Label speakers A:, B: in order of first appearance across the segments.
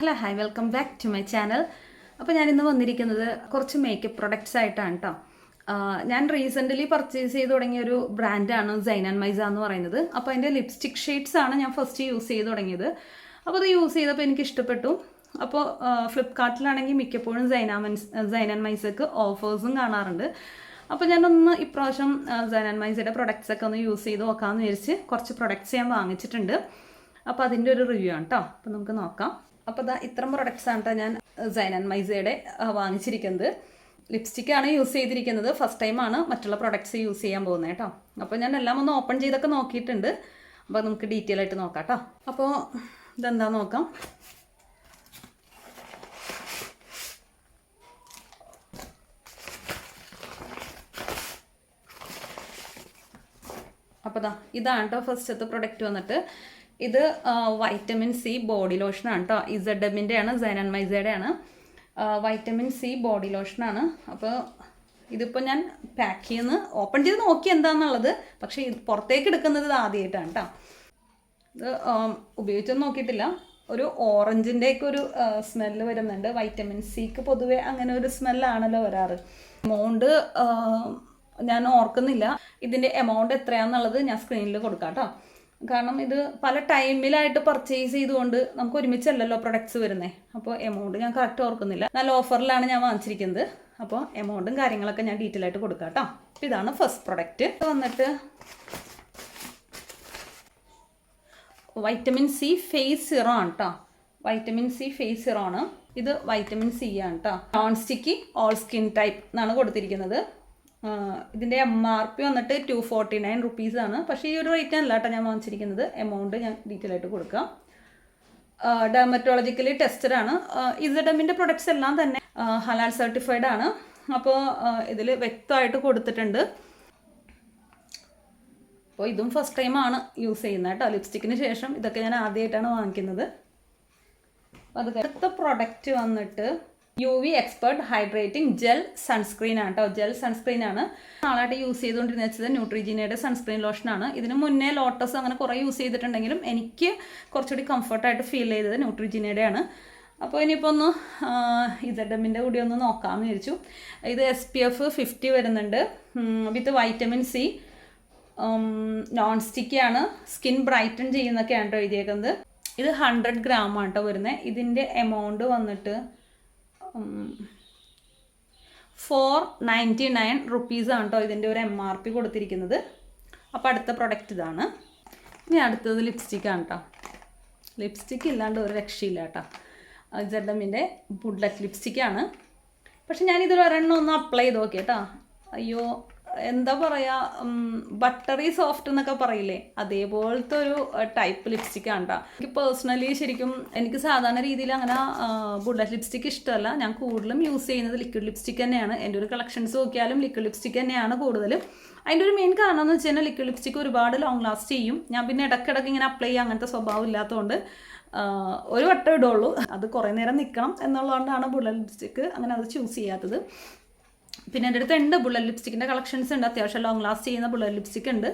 A: Hello hi welcome back to my channel. അപ്പോൾ ഞാനിന്ന് വന്നിരിക്കുന്നത് കുറച്ച് മേക്കപ്പ് പ്രൊഡക്ട്സ് ആയിട്ടാണ് കേട്ടോ. ഞാൻ റീസെൻ്റ്ലി പർച്ചേസ് ചെയ്ത് തുടങ്ങിയ ഒരു ബ്രാൻഡാണ് സൈൻ ആൻഡ് മൈസ എന്ന് പറയുന്നത്. അപ്പോൾ അതിൻ്റെ ലിപ്സ്റ്റിക് ഷെയ്ഡ്സ് ആണ് ഞാൻ ഫസ്റ്റ് യൂസ് ചെയ്ത് തുടങ്ങിയത്. അപ്പോൾ അത് യൂസ് ചെയ്തപ്പോൾ എനിക്ക് ഇഷ്ടപ്പെട്ടു. അപ്പോൾ ഫ്ലിപ്കാർട്ടിലാണെങ്കിൽ മിക്കപ്പോഴും സൈൻ ആൻഡ് മൈസക്ക് ഓഫേഴ്സും കാണാറുണ്ട്. അപ്പോൾ ഞാനൊന്ന് ഇപ്രാവശ്യം സൈൻ ആൻഡ് മൈസയുടെ പ്രൊഡക്ട്സൊക്കെ ഒന്ന് യൂസ് ചെയ്ത് നോക്കാമെന്ന് വിചാരിച്ച് കുറച്ച് പ്രൊഡക്ട്സ് ഞാൻ വാങ്ങിച്ചിട്ടുണ്ട്. അപ്പോൾ അതിൻ്റെ ഒരു റിവ്യൂ ആണ് കേട്ടോ. അപ്പോൾ നമുക്ക് നോക്കാം. അപ്പോൾ ഇത്തരം പ്രൊഡക്ട്സ് ആണ് കേട്ടോ ഞാൻ സൈൻ ആൻഡ് മൈസയുടെ വാങ്ങിച്ചിരിക്കുന്നത്. ലിപ്സ്റ്റിക്കാണ് യൂസ് ചെയ്തിരിക്കുന്നത്. ഫസ്റ്റ് ടൈമാണ് മറ്റുള്ള പ്രൊഡക്ട്സ് യൂസ് ചെയ്യാൻ പോകുന്നത് കേട്ടോ. അപ്പോൾ ഞാൻ എല്ലാം ഒന്ന് ഓപ്പൺ ചെയ്തൊക്കെ നോക്കിയിട്ടുണ്ട്. അപ്പോൾ നമുക്ക് ഡീറ്റെയിൽ ആയിട്ട് നോക്കാം കേട്ടോ. അപ്പോൾ ഇതെന്താ നോക്കാം. അപ്പോൾ ഇതാണ് കേട്ടോ ഫസ്റ്റത്തെ പ്രൊഡക്റ്റ് വന്നിട്ട്. ഇത് വൈറ്റമിൻ സി ബോഡി ലോഷനാണ് കേട്ടോ. ഇസഡമിൻ്റെ ആണ്, സൈൻ ആൻഡ് മൈസയുടെ ആണ്. വൈറ്റമിൻ സി ബോഡി ലോഷനാണ്. അപ്പോൾ ഇതിപ്പോൾ ഞാൻ പാക്ക് ചെയ്യുന്ന ഓപ്പൺ ചെയ്ത് നോക്കി എന്താണെന്നുള്ളത്. പക്ഷേ ഇത് പുറത്തേക്ക് എടുക്കുന്നത് ഇത് ആദ്യമായിട്ടാണ് കേട്ടോ. ഇത് ഉപയോഗിച്ചൊന്നും നോക്കിയിട്ടില്ല. ഒരു ഓറഞ്ചിൻ്റെയൊക്കെ ഒരു സ്മെല്ല് വരുന്നുണ്ട്. വൈറ്റമിൻ സിക്ക് പൊതുവെ അങ്ങനെ ഒരു സ്മെല്ലാണല്ലോ വരാറ്. എമൗണ്ട് ഞാൻ ഓർക്കുന്നില്ല. ഇതിൻ്റെ എമൗണ്ട് എത്രയാണെന്നുള്ളത് ഞാൻ സ്ക്രീനിൽ കൊടുക്കാം കേട്ടോ. കാരണം ഇത് പല ടൈമിലായിട്ട് പർച്ചേസ് ചെയ്തുകൊണ്ട് നമുക്ക് ഒരുമിച്ചല്ലല്ലോ പ്രൊഡക്ട്സ് വരുന്നത്. അപ്പോൾ എമൗണ്ട് ഞാൻ കറക്റ്റ് ഓർക്കുന്നില്ല. നല്ല ഓഫറിലാണ് ഞാൻ വാങ്ങിച്ചിരിക്കുന്നത്. അപ്പോൾ എമൗണ്ടും കാര്യങ്ങളൊക്കെ ഞാൻ ഡീറ്റെയിൽ ആയിട്ട് കൊടുക്കാം കേട്ടോ. അപ്പോൾ ഇതാണ് ഫസ്റ്റ് പ്രൊഡക്റ്റ് വന്നിട്ട് വൈറ്റമിൻ സി ഫേസ് സിറോ ആണ് കേട്ടോ. വൈറ്റമിൻ സി ഫേസ് സിറോ ആണ്. ഇത് വൈറ്റമിൻ സി ആണ് കേട്ടോ. Non sticky all skin type എന്നാണ് കൊടുത്തിരിക്കുന്നത്. ഇതിൻ്റെ MRP വന്നിട്ട് 249 റുപ്പീസാണ്. പക്ഷേ ഈ ഒരു റേറ്റ് അല്ല കേട്ടോ ഞാൻ വാങ്ങിച്ചിരിക്കുന്നത്. എമൗണ്ട് ഞാൻ ഡീറ്റെയിൽ ആയിട്ട് കൊടുക്കാം. ഡെർമറ്റോളജിക്കലി ടെസ്റ്റഡ് ആണ്. ഇസഡമിൻ്റെ പ്രൊഡക്ട്സ് എല്ലാം തന്നെ ഹലാൽ സർട്ടിഫൈഡ് ആണ്. അപ്പോൾ ഇതിൽ വ്യക്തമായിട്ട് കൊടുത്തിട്ടുണ്ട്. അപ്പോൾ ഇതും ഫസ്റ്റ് ടൈമാണ് യൂസ് ചെയ്യുന്നത് കേട്ടോ. ലിപ്സ്റ്റിക്കിന് ശേഷം ഇതൊക്കെ ഞാൻ ആദ്യമായിട്ടാണ് വാങ്ങിക്കുന്നത്. അത് അടുത്ത പ്രൊഡക്റ്റ് വന്നിട്ട് UV expert hydrating gel sunscreen ആണ് കേട്ടോ. ജെൽ സൺസ്ക്രീൻ ആണ്. നാളായിട്ട് യൂസ് ചെയ്തുകൊണ്ടിരുന്നത് ന്യൂട്രിജീനയുടെ സൺസ്ക്രീൻ ലോഷനാണ്. ഇതിന് മുന്നേ ലോട്ടസ് അങ്ങനെ കുറേ യൂസ് ചെയ്തിട്ടുണ്ടെങ്കിലും എനിക്ക് കുറച്ചുകൂടി കംഫർട്ടായിട്ട് ഫീൽ ചെയ്തത് ന്യൂട്രിജീനയുടെ ആണ്. അപ്പോൾ ഇനിയിപ്പോൾ ഒന്ന് ഇസഡമിൻ്റെ കൂടി ഒന്ന് നോക്കാമെന്ന് വിചാരിച്ചു. ഇത് SPF 50 വരുന്നുണ്ട്. വിത്ത് വൈറ്റമിൻ സി, നോൺ സ്റ്റിക്കിയാണ്, സ്കിൻ ബ്രൈറ്റൻ ചെയ്യുന്നൊക്കെയാണ് കേട്ടോ എഴുതിയേക്കുന്നത്. ഇത് 100 ഗ്രാം ആണ് കേട്ടോ വരുന്നത്. ഇതിൻ്റെ എമൗണ്ട് വന്നിട്ട് 499 റുപ്പീസാണ് കേട്ടോ ഇതിൻ്റെ ഒരു MRP കൊടുത്തിരിക്കുന്നത്. അപ്പോൾ അടുത്ത പ്രൊഡക്റ്റ് ഇതാണ്. ഇനി അടുത്തത് ലിപ്സ്റ്റിക്കാണ് കേട്ടോ. ലിപ്സ്റ്റിക്ക് ഇല്ലാണ്ട് ഒരു രക്ഷയില്ല കേട്ടോ. ഇസഡമിൻ്റെ ബുള്ളറ്റ് ലിപ്സ്റ്റിക്കാണ്. പക്ഷെ ഞാനിതൊരു ഒരെണ്ണം ഒന്ന് അപ്ലൈ ചെയ്ത് നോക്കി കേട്ടോ. അയ്യോ, എന്താ പറയുക, ബട്ടറി സോഫ്റ്റ് എന്നൊക്കെ പറയില്ലേ, അതേപോലത്തെ ഒരു ടൈപ്പ് ലിപ്സ്റ്റിക്കാണ് കേട്ടോ. എനിക്ക് പേഴ്സണലി ശരിക്കും എനിക്ക് സാധാരണ രീതിയിൽ അങ്ങനെ ബുള്ളറ്റ് ലിപ്സ്റ്റിക്ക് ഇഷ്ടമല്ല. ഞാൻ കൂടുതലും യൂസ് ചെയ്യുന്നത് ലിക്വിഡ് ലിപ്സ്റ്റിക്ക് തന്നെയാണ്. എൻ്റെ ഒരു കളക്ഷൻസ് നോക്കിയാലും ലിക്വിഡ് ലിപ്സ്റ്റിക്ക് തന്നെയാണ് കൂടുതലും. അതിൻ്റെ ഒരു മെയിൻ കാരണം എന്ന് വെച്ച് കഴിഞ്ഞാൽ ലിക്വിഡ് ലിപ്സ്റ്റിക്ക് ഒരുപാട് ലോങ് ലാസ്റ്റ് ചെയ്യും. ഞാൻ പിന്നെ ഇടയ്ക്കിടയ്ക്ക് ഇങ്ങനെ അപ്ലൈ ചെയ്യുക അങ്ങനത്തെ സ്വഭാവം ഇല്ലാത്തതുകൊണ്ട് ഒരു വട്ടം ഇടുള്ളൂ. അത് കുറേ നേരം നിൽക്കണം എന്നുള്ളതുകൊണ്ടാണ് ബുള്ളറ്റ് ലിപ്സ്റ്റിക്ക് അങ്ങനെ അത് ചൂസ് ചെയ്യാത്തത്. പിന്നെ എൻ്റെ അടുത്ത് ഉണ്ട് ബുള്ളറ്റ് ലിപ്സ്റ്റിക്കിൻ്റെ കളക്ഷൻസ് ഉണ്ട്. അത്യാവശ്യം ലോങ് ലാസ്റ്റ് ചെയ്യുന്ന ബുള്ളറ്റ് ലിപ്സ്റ്റിക്ക് ഉണ്ട്.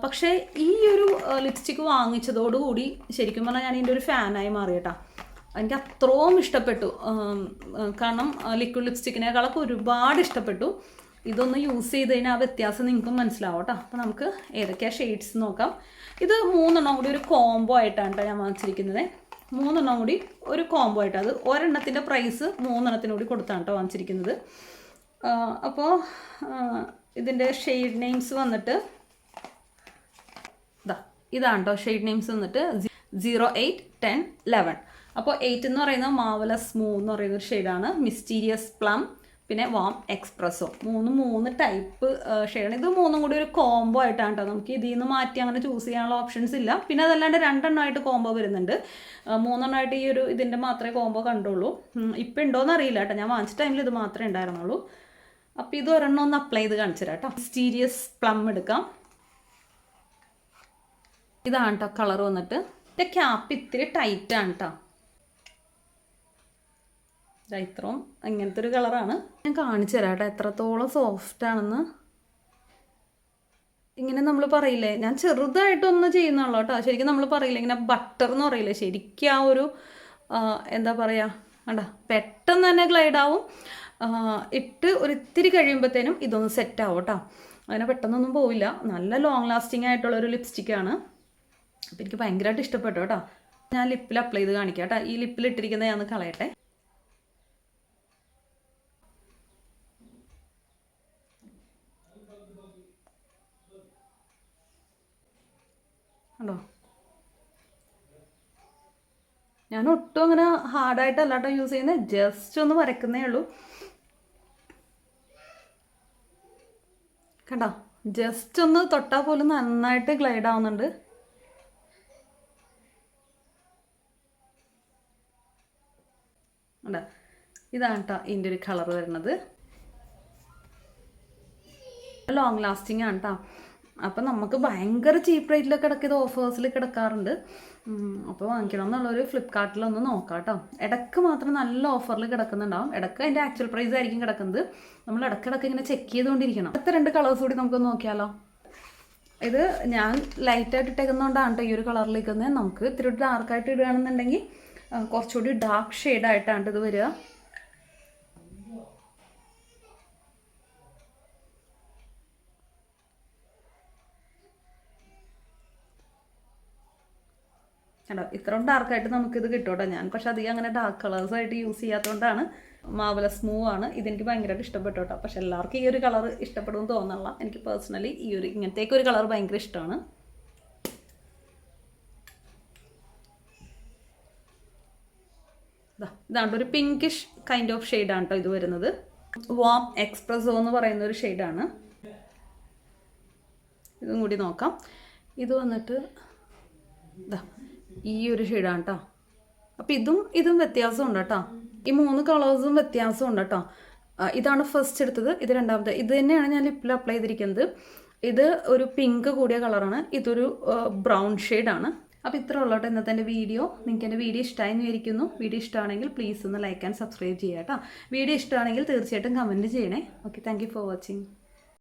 A: പക്ഷേ ഈ ഒരു ലിപ്സ്റ്റിക്ക് വാങ്ങിച്ചതോടുകൂടി ശരിക്കും പറഞ്ഞാൽ ഞാൻ ഇതിൻ്റെ ഒരു ഫാനായി മാറി കേട്ടോ. എനിക്ക് അത്രയും ഇഷ്ടപ്പെട്ടു. കാരണം ലിക്വിഡ് ലിപ്സ്റ്റിക്കിനേക്കാളൊക്കെ ഒരുപാട് ഇഷ്ടപ്പെട്ടു. ഇതൊന്ന് യൂസ് ചെയ്ത് കഴിഞ്ഞാൽ ആ വ്യത്യാസം നിങ്ങൾക്കും മനസ്സിലാവും കേട്ടോ. അപ്പോൾ നമുക്ക് ഏതൊക്കെയാണ് ഷെയ്ഡ്സ് നോക്കാം. ഇത് 3 കൂടി ഒരു കോംബോ ആയിട്ടാണ് കേട്ടോ ഞാൻ വാങ്ങിച്ചിരിക്കുന്നത്. 3 കൂടി ഒരു കോംബോ ആയിട്ട്. അത് ഒരെണ്ണത്തിൻ്റെ പ്രൈസ് 3 കൂടി കൊടുത്താണ് കേട്ടോ വാങ്ങിച്ചിരിക്കുന്നത്. അപ്പോൾ ഇതിൻ്റെ ഷെയ്ഡ് നെയിംസ് വന്നിട്ട് ഇതാണ് കേട്ടോ. ഷെയ്ഡ് നെയിംസ് വന്നിട്ട് 08, 10, 11. അപ്പോൾ 8 എന്ന് പറയുന്നത് മാവലസ് സ്മൂത്ത് എന്ന് പറയുന്ന ഒരു ഷെയ്ഡാണ്. മിസ്റ്റീരിയസ് പ്ലം, പിന്നെ വാം എക്സ്പ്രസോ. 3 ടൈപ്പ് ഷെയ്ഡാണ്. ഇത് 3 കൂടി ഒരു കോംബോ ആയിട്ടാണ് കേട്ടോ. നമുക്ക് ഇതിൽ നിന്ന് മാറ്റി അങ്ങനെ ചൂസ് ചെയ്യാനുള്ള ഓപ്ഷൻസ് ഇല്ല. പിന്നെ അതല്ലാണ്ട് 2 എണ്ണമായിട്ട് കോംബോ വരുന്നുണ്ട്. 3 എണ്ണമായിട്ട് ഈ ഒരു ഇതിൻ്റെ മാത്രമേ കോംബോ കണ്ടുള്ളൂ. ഇപ്പം ഉണ്ടോയെന്ന് അറിയില്ല കേട്ടോ. ഞാൻ വാങ്ങിച്ച ടൈമിൽ ഇത് മാത്രമേ ഉണ്ടായിരുന്നുള്ളൂ. അപ്പോൾ ഇത് ഒരെണ്ണം ഒന്ന് അപ്ലൈ ചെയ്ത് കാണിച്ചു തരാം കേട്ടോ. മിസ്റ്റീരിയസ് പ്ലം എടുക്കാം. ഇതാണ് കേട്ടോ കളർ വന്നിട്ട്. ഇതിൻ്റെ ക്യാപ്പ് ഇത്തിരി ടൈറ്റാണ് കേട്ടോ. ഇത്രയും ഇങ്ങനത്തെ ഒരു കളറാണ്. ഞാൻ കാണിച്ചു തരാം കേട്ടോ എത്രത്തോളം സോഫ്റ്റ് ആണെന്ന്. ഇങ്ങനെ നമ്മൾ പറയില്ലേ, ഞാൻ ചെറുതായിട്ടൊന്ന് ചെയ്യുന്നുള്ളൂ കേട്ടോ. ശരിക്കും നമ്മൾ പറയില്ലേ ഇങ്ങനെ ബട്ടർ എന്ന് പറയില്ലേ, ശരിക്കും ആ ഒരു എന്താ പറയുക, കണ്ടോ പെട്ടെന്ന് തന്നെ ഗ്ലൈഡാവും. ഇട്ട് ഒരിത്തിരി കഴിയുമ്പോഴത്തേനും ഇതൊന്ന് സെറ്റാവും കേട്ടോ. അങ്ങനെ പെട്ടെന്നൊന്നും പോവില്ല. നല്ല ലോങ് ലാസ്റ്റിംഗ് ആയിട്ടുള്ളൊരു ലിപ്സ്റ്റിക്കാണ്. അപ്പോൾ എനിക്ക് ഭയങ്കരമായിട്ട് ഇഷ്ടപ്പെട്ടു കേട്ടോ. ഞാൻ ലിപ്പിൽ അപ്ലൈ ചെയ്ത് കാണിക്കാം കേട്ടോ. ഈ ലിപ്പിൽ ഇട്ടിരിക്കുന്നത് ഞാൻ കളയട്ടെ. കണ്ടോ, ഞാൻ ഒട്ടും അങ്ങനെ ഹാർഡായിട്ടല്ല കേട്ടോ യൂസ് ചെയ്യുന്നത്, ജസ്റ്റ് ഒന്ന് വരയ്ക്കുന്നേ ഉള്ളൂ. കണ്ടോ, ജസ്റ്റ് ഒന്ന് തൊട്ടാൽ പോലും നന്നായിട്ട് ഗ്ലൈഡ് ആവുന്നുണ്ട്. കണ്ടോ, ഇതാണ് കേട്ടോ ഇതിൻ്റെ ഒരു കളർ വരുന്നത്. ലോങ് ലാസ്റ്റിംഗ് ആണ് കേട്ടോ. അപ്പം നമുക്ക് ഭയങ്കര ചീപ്പ് റേറ്റിലൊക്കെ ഇടയ്ക്ക് ഇത് ഓഫേഴ്സിൽ കിടക്കാറുണ്ട്. അപ്പോൾ വാങ്ങിക്കണം എന്നുള്ളൊരു ഫ്ലിപ്കാർട്ടിലൊന്ന് നോക്കാം കേട്ടോ. ഇടയ്ക്ക് മാത്രം നല്ല ഓഫറിൽ കിടക്കുന്നുണ്ടാവും. ഇടയ്ക്ക് അതിൻ്റെ ആക്ച്വൽ പ്രൈസ് ആയിരിക്കും കിടക്കുന്നത്. നമ്മൾ ഇടയ്ക്കിടയ്ക്ക് ഇങ്ങനെ ചെക്ക് ചെയ്തുകൊണ്ടിരിക്കണം. അടുത്ത 2 കളേഴ്സ് കൂടി നമുക്കൊന്ന് നോക്കിയാലോ. ഇത് ഞാൻ ലൈറ്റായിട്ട് ഇട്ടേക്കുന്നതുകൊണ്ടാണ് കേട്ടോ ഈ ഒരു കളറിൽ നിൽക്കുന്നത്. നമുക്ക് ഇത്തിരി ഡാർക്കായിട്ട് ഇടുകയാണെന്നുണ്ടെങ്കിൽ കുറച്ചുകൂടി ഡാർക്ക് ഷെയ്ഡായിട്ടാണ് ഇത് വരിക. കേട്ടോ, ഇത്രയും ഡാർക്കായിട്ട് നമുക്കിത് കിട്ടും കേട്ടോ. ഞാൻ പക്ഷെ അധികം അങ്ങനെ ഡാർക്ക് കളേഴ്സായിട്ട് യൂസ് ചെയ്യാത്തതുകൊണ്ടാണ്. മാർവലസ് മൂവ് ആണ് ഇതെനിക്ക് ഭയങ്കരമായിട്ട് ഇഷ്ടപ്പെട്ടു കേട്ടോ. പക്ഷെ എല്ലാവർക്കും ഈ ഒരു കളർ ഇഷ്ടപ്പെടുമെന്ന് തോന്നുന്നില്ല. എനിക്ക് പേഴ്സണലി ഇങ്ങനത്തേക്ക് ഒരു കളർ ഭയങ്കര ഇഷ്ടമാണ്. ഇതാണ് ഒരു പിങ്കിഷ് കൈൻഡ് ഓഫ് ഷെയ്ഡാണ് കേട്ടോ ഇത് വരുന്നത്. വാം എക്സ്പ്രസോ എന്ന് പറയുന്ന ഒരു ഷെയ്ഡാണ്. ഇതും കൂടി നോക്കാം. ഇത് വന്നിട്ട് ഈ ഒരു ഷെയ്ഡാണ് കേട്ടോ. അപ്പോൾ ഇതും വ്യത്യാസമുണ്ട് കേട്ടോ. ഈ 3 കളേഴ്സും വ്യത്യാസമുണ്ട് കേട്ടോ. ഇതാണ് ഫസ്റ്റ് എടുത്തത്, ഇത് രണ്ടാമത്തെ. ഇത് തന്നെയാണ് ഞാൻ ലിപ്പിൽ അപ്ലൈ ചെയ്തിരിക്കുന്നത്. ഇത് ഒരു പിങ്ക് കൂടിയ കളറാണ്, ഇതൊരു ബ്രൗൺ ഷെയ്ഡാണ്. അപ്പോൾ ഇത്ര ഉള്ളൂ കേട്ടോ ഇന്നത്തെ എൻ്റെ വീഡിയോ. നിങ്ങൾക്ക് എൻ്റെ വീഡിയോ ഇഷ്ടമായി എന്ന് വിചാരിക്കുന്നു. വീഡിയോ ഇഷ്ടമാണെങ്കിൽ പ്ലീസ് ഒന്ന് ലൈക്ക് ആൻഡ് സബ്സ്ക്രൈബ് ചെയ്യാം കേട്ടോ. വീഡിയോ ഇഷ്ടമാണെങ്കിൽ തീർച്ചയായിട്ടും കമൻറ്റ് ചെയ്യണേ. Okay, thank you for watching.